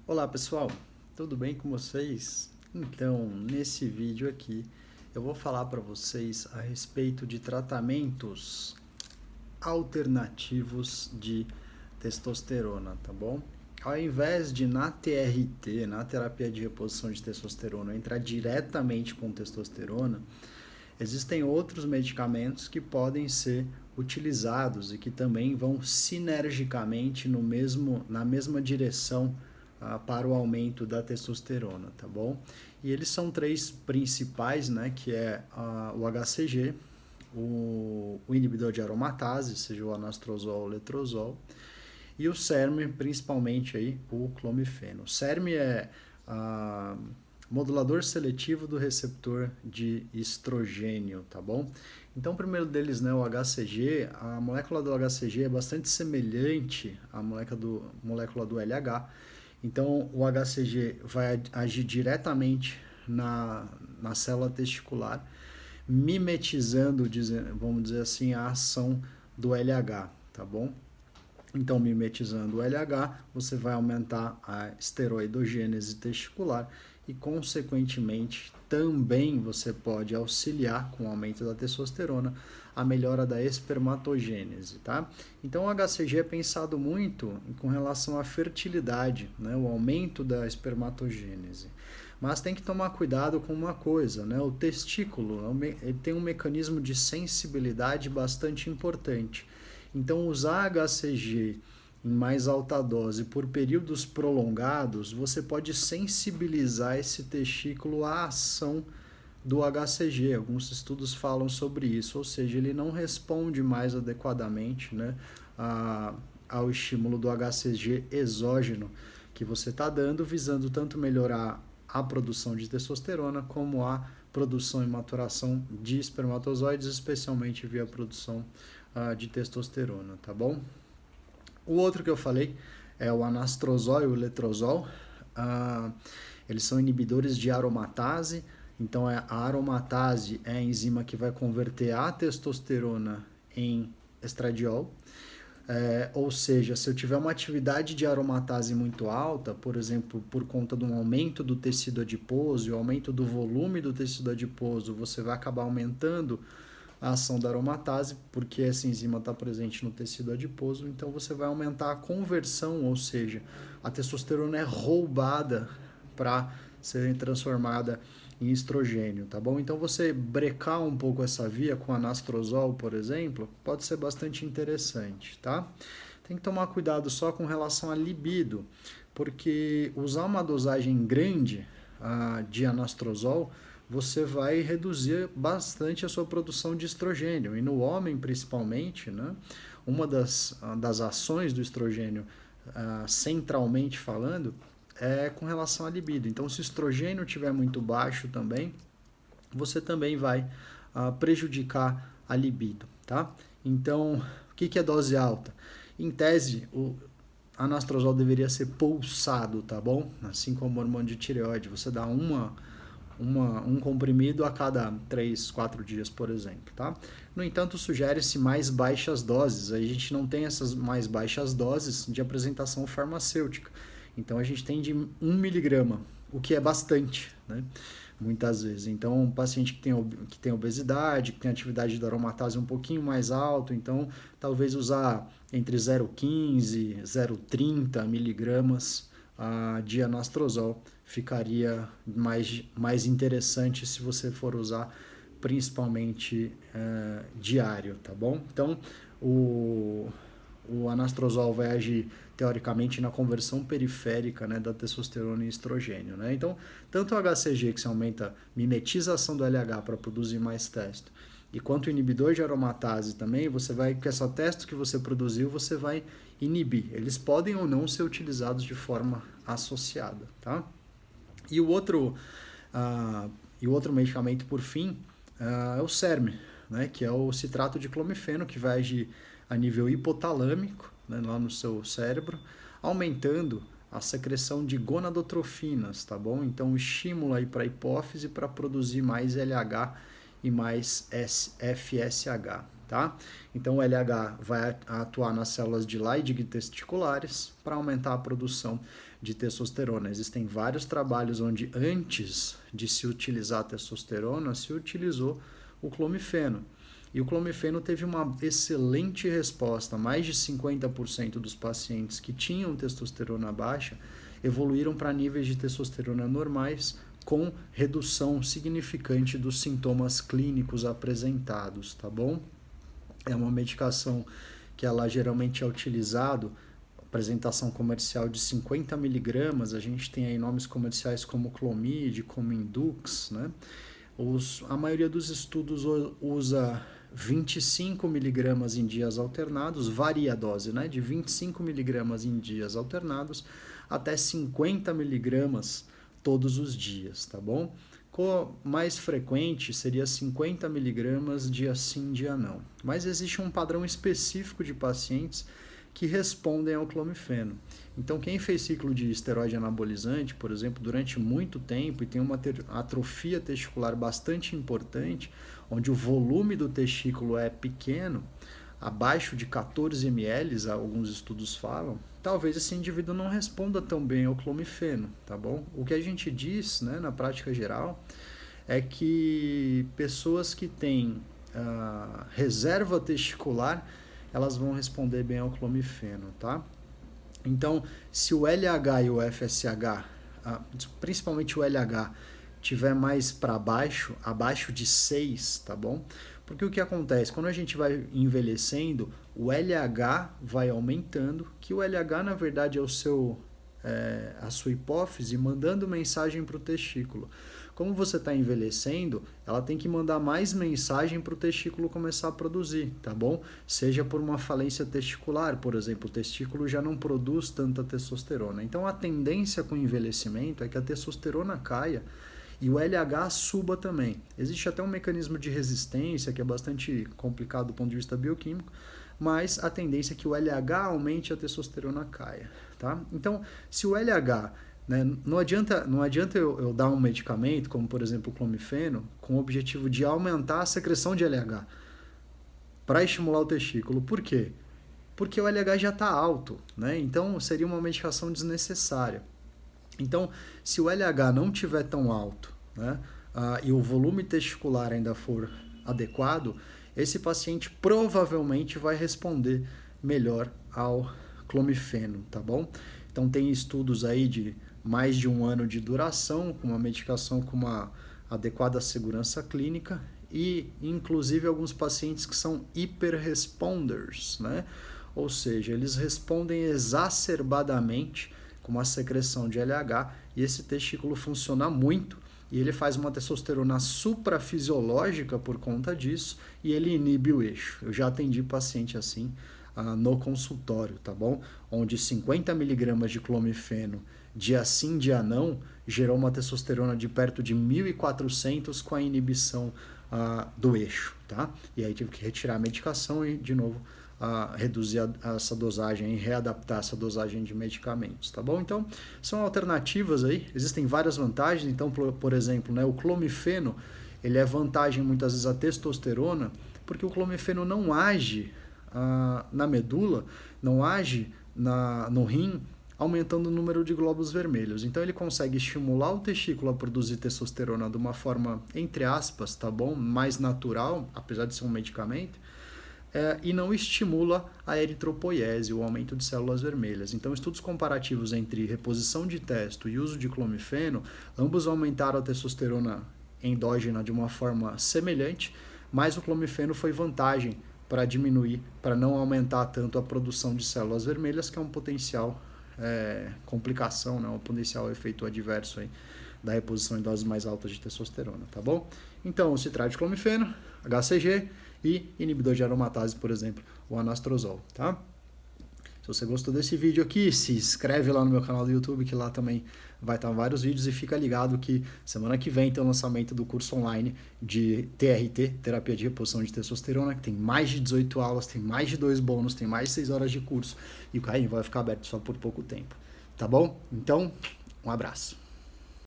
Olá pessoal, tudo bem com vocês? Então, nesse vídeo aqui, eu vou falar para vocês a respeito de tratamentos alternativos de testosterona, tá bom? Ao invés de na TRT, na terapia de reposição de testosterona, entrar diretamente com testosterona, existem outros medicamentos que podem ser utilizados e que também vão sinergicamente na mesma direção para o aumento da testosterona, tá bom? E eles são três principais, né, que é o HCG, o inibidor de aromatase, seja o anastrozol ou o letrozol, e o SERM, principalmente aí, o clomifeno. O SERM é modulador seletivo do receptor de estrogênio, tá bom? Então, o primeiro deles, né, o HCG, a molécula do HCG é bastante semelhante à molécula do LH. Então, o HCG vai agir diretamente na célula testicular, mimetizando, vamos dizer assim, a ação do LH, tá bom? Então, mimetizando o LH, você vai aumentar a esteroidogênese testicular e, consequentemente, também você pode auxiliar com o aumento da testosterona a melhora da espermatogênese, tá? Então, o HCG é pensado muito com relação à fertilidade, né? O aumento da espermatogênese. Mas tem que tomar cuidado com uma coisa, né? O testículo ele tem um mecanismo de sensibilidade bastante importante. Então, usar HCG em mais alta dose por períodos prolongados, você pode sensibilizar esse testículo à ação do HCG. Alguns estudos falam sobre isso, ou seja, ele não responde mais adequadamente, né, ao estímulo do HCG exógeno que você está dando, visando tanto melhorar a produção de testosterona como a produção e maturação de espermatozoides, especialmente via produção de testosterona, tá bom? O outro que eu falei é o anastrozol e o letrozol. Eles são inibidores de aromatase. Então, a aromatase é a enzima que vai converter a testosterona em estradiol. Ou seja, se eu tiver uma atividade de aromatase muito alta, por exemplo, por conta de um aumento do tecido adiposo e o aumento do volume do tecido adiposo, você vai acabar aumentando a ação da aromatase, porque essa enzima está presente no tecido adiposo, então você vai aumentar a conversão, ou seja, a testosterona é roubada para ser transformada em estrogênio, tá bom? Então você brecar um pouco essa via com anastrozol, por exemplo, pode ser bastante interessante, tá? Tem que tomar cuidado só com relação à libido, porque usar uma dosagem grande de anastrozol você vai reduzir bastante a sua produção de estrogênio. E no homem, principalmente, né, uma das ações do estrogênio, centralmente falando, é com relação à libido. Então, se o estrogênio estiver muito baixo também, você também vai prejudicar a libido, tá? Então, o que é dose alta? Em tese, o anastrozol deveria ser pulsado, tá bom? Assim como o hormônio de tireoide. Você dá um comprimido a cada 3, 4 dias, por exemplo, tá? No entanto, sugere-se mais baixas doses. A gente não tem essas mais baixas doses de apresentação farmacêutica. Então, a gente tem de 1 miligrama, o que é bastante, né? Muitas vezes. Então, um paciente que tem obesidade, que tem atividade da aromatase um pouquinho mais alto, então, talvez usar entre 0,15 e 0,30 miligramas de anastrozol ficaria mais interessante se você for usar principalmente diário, tá bom? Então, o anastrozol vai agir teoricamente na conversão periférica, né, da testosterona em estrogênio, né? Então, tanto o HCG que se aumenta, mimetiza a ação do LH para produzir mais testo, e quanto o inibidor de aromatase também, você vai, com essa testo que você produziu, você vai inibir. Eles podem ou não ser utilizados de forma associada, tá? E o outro medicamento, por fim, é o SERM, né, que é o citrato de clomifeno, que vai agir a nível hipotalâmico, né, lá no seu cérebro, aumentando a secreção de gonadotrofinas, tá bom? Então, estímulo aí para a hipófise para produzir mais LH e mais FSH, tá? Então o LH vai atuar nas células de Leydig testiculares para aumentar a produção de testosterona. Existem vários trabalhos onde antes de se utilizar a testosterona, se utilizou o clomifeno. E o clomifeno teve uma excelente resposta. Mais de 50% dos pacientes que tinham testosterona baixa evoluíram para níveis de testosterona normais, com redução significante dos sintomas clínicos apresentados, tá bom? É uma medicação que ela geralmente é utilizado, apresentação comercial de 50 miligramas, a gente tem aí nomes comerciais como Clomid, como Indux, né? A maioria dos estudos usa 25 miligramas em dias alternados, varia a dose, né? De 25 miligramas em dias alternados até 50 miligramas todos os dias, tá bom? Mais frequente seria 50 miligramas dia sim, dia não. Mas existe um padrão específico de pacientes que respondem ao clomifeno. Então, quem fez ciclo de esteroide anabolizante, por exemplo, durante muito tempo e tem uma atrofia testicular bastante importante, onde o volume do testículo é pequeno, abaixo de 14 ml, alguns estudos falam, talvez esse indivíduo não responda tão bem ao clomifeno, tá bom? O que a gente diz, né, na prática geral, é que pessoas que têm reserva testicular, elas vão responder bem ao clomifeno, tá? Então, se o LH e o FSH, principalmente o LH, tiver mais para baixo, abaixo de 6, tá bom? Porque o que acontece? Quando a gente vai envelhecendo, o LH vai aumentando, que o LH, na verdade, é a sua hipófise mandando mensagem para o testículo. Como você está envelhecendo, ela tem que mandar mais mensagem para o testículo começar a produzir, tá bom? Seja por uma falência testicular, por exemplo, o testículo já não produz tanta testosterona. Então, a tendência com o envelhecimento é que a testosterona caia e o LH suba também. Existe até um mecanismo de resistência que é bastante complicado do ponto de vista bioquímico, mas a tendência é que o LH aumente e a testosterona caia, tá? Então, se o LH, né, não adianta eu dar um medicamento, como por exemplo o clomifeno, com o objetivo de aumentar a secreção de LH para estimular o testículo. Por quê? Porque o LH já está alto, né? Então seria uma medicação desnecessária. Então, se o LH não tiver tão alto, né, e o volume testicular ainda for adequado, esse paciente provavelmente vai responder melhor ao clomifeno, tá bom? Então, tem estudos aí de mais de 1 ano de duração, com uma medicação com uma adequada segurança clínica e, inclusive, alguns pacientes que são hiperresponders, né? Ou seja, eles respondem exacerbadamente com uma secreção de LH e esse testículo funciona muito e ele faz uma testosterona suprafisiológica por conta disso e ele inibe o eixo. Eu já atendi paciente assim no consultório, tá bom? Onde 50 miligramas de clomifeno dia sim, dia não, gerou uma testosterona de perto de 1.400 com a inibição do eixo, tá? E aí tive que retirar a medicação e, de novo, reduzir essa dosagem e readaptar essa dosagem de medicamentos, tá bom? Então, são alternativas aí, existem várias vantagens. Então, por exemplo, né, o clomifeno, ele é vantagem muitas vezes a testosterona, porque o clomifeno não age na medula, não age no rim, aumentando o número de glóbulos vermelhos. Então ele consegue estimular o testículo a produzir testosterona de uma forma, entre aspas, tá bom? Mais natural, apesar de ser um medicamento, e não estimula a eritropoiese, o aumento de células vermelhas. Então, estudos comparativos entre reposição de testo e uso de clomifeno, ambos aumentaram a testosterona endógena de uma forma semelhante, mas o clomifeno foi vantagem para diminuir, para não aumentar tanto a produção de células vermelhas, que é um potencial complicação, né? Um potencial efeito adverso aí da reposição em doses mais altas de testosterona, tá bom? Então, o citrato de clomifeno, HCG e inibidor de aromatase, por exemplo, o anastrozol, tá? Se você gostou desse vídeo aqui, se inscreve lá no meu canal do YouTube, que lá também vai estar vários vídeos, e fica ligado que semana que vem tem o lançamento do curso online de TRT, Terapia de Reposição de Testosterona, que tem mais de 18 aulas, tem mais de 2 bônus, tem mais de 6 horas de curso, e o carrinho vai ficar aberto só por pouco tempo, tá bom? Então, um abraço.